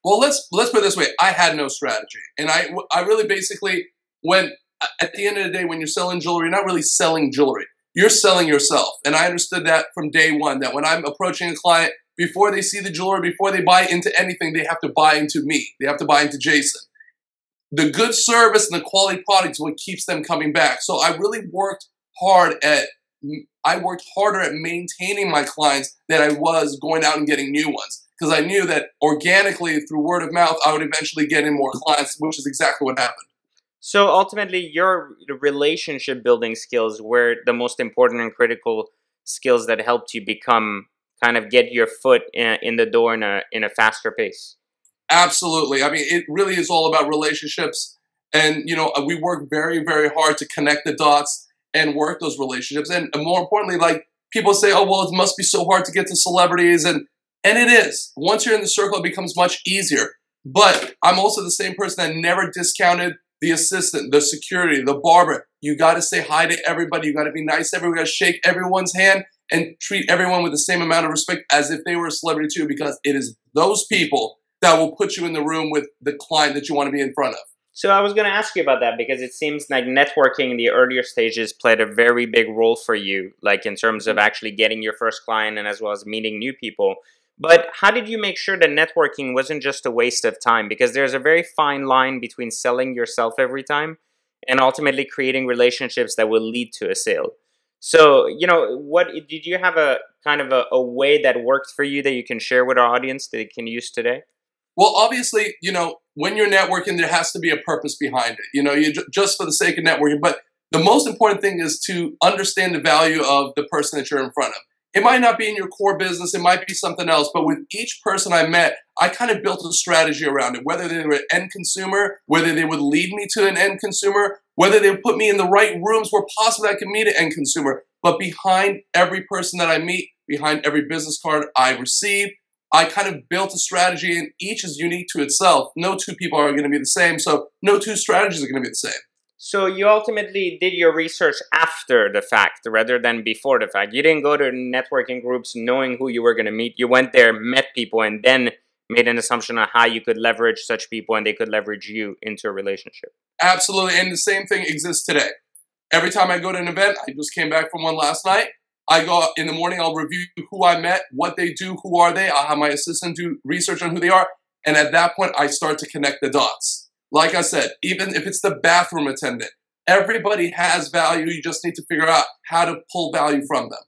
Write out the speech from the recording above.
Well, let's put it this way. I had no strategy, and I really basically when at the end of the day, when you're selling jewelry, you're not really selling jewelry. You're selling yourself, and I understood that from day one. That when I'm approaching a client, before they see the jewelry, before they buy into anything, they have to buy into me. They have to buy into Jason. The good service and the quality product is what keeps them coming back. So I really worked hard at I worked harder at maintaining my clients than I was going out and getting new ones. Because I knew that organically through word of mouth, I would eventually get in more clients, which is exactly what happened. So ultimately, your relationship building skills were the most important and critical skills that helped you become kind of get your foot in the door in a faster pace. Absolutely. I mean, it really is all about relationships. And, we work very, very hard to connect the dots and work those relationships. And more importantly, like people say, oh, well, it must be so hard to get to celebrities. And it is. Once you're in the circle, it becomes much easier. But I'm also the same person that never discounted the assistant, the security, the barber. You got to say hi to everybody. You got to be nice to everyone. You got to shake everyone's hand and treat everyone with the same amount of respect as if they were a celebrity too, because it is those people that will put you in the room with the client that you want to be in front of. So I was going to ask you about that because it seems like networking in the earlier stages played a very big role for you, like in terms of actually getting your first client and as well as meeting new people. But how did you make sure that networking wasn't just a waste of time? Because there's a very fine line between selling yourself every time and ultimately creating relationships that will lead to a sale. So, what did you have a kind of a way that worked for you that you can share with our audience that they can use today? Well, obviously, when you're networking, there has to be a purpose behind it. You just for the sake of networking. But the most important thing is to understand the value of the person that you're in front of. It might not be in your core business. It might be something else. But with each person I met, I kind of built a strategy around it, whether they were an end consumer, whether they would lead me to an end consumer, whether they would put me in the right rooms where possibly I could meet an end consumer. But behind every person that I meet, behind every business card I receive, I kind of built a strategy, and each is unique to itself. No two people are going to be the same, so no two strategies are going to be the same. So you ultimately did your research after the fact rather than before the fact. You didn't go to networking groups knowing who you were going to meet. You went there, met people, and then made an assumption on how you could leverage such people and they could leverage you into a relationship. Absolutely, and the same thing exists today. Every time I go to an event, I just came back from one last night. I go in the morning, I'll review who I met, what they do, who are they. I'll have my assistant do research on who they are. And at that point, I start to connect the dots. Like I said, even if it's the bathroom attendant, everybody has value. You just need to figure out how to pull value from them.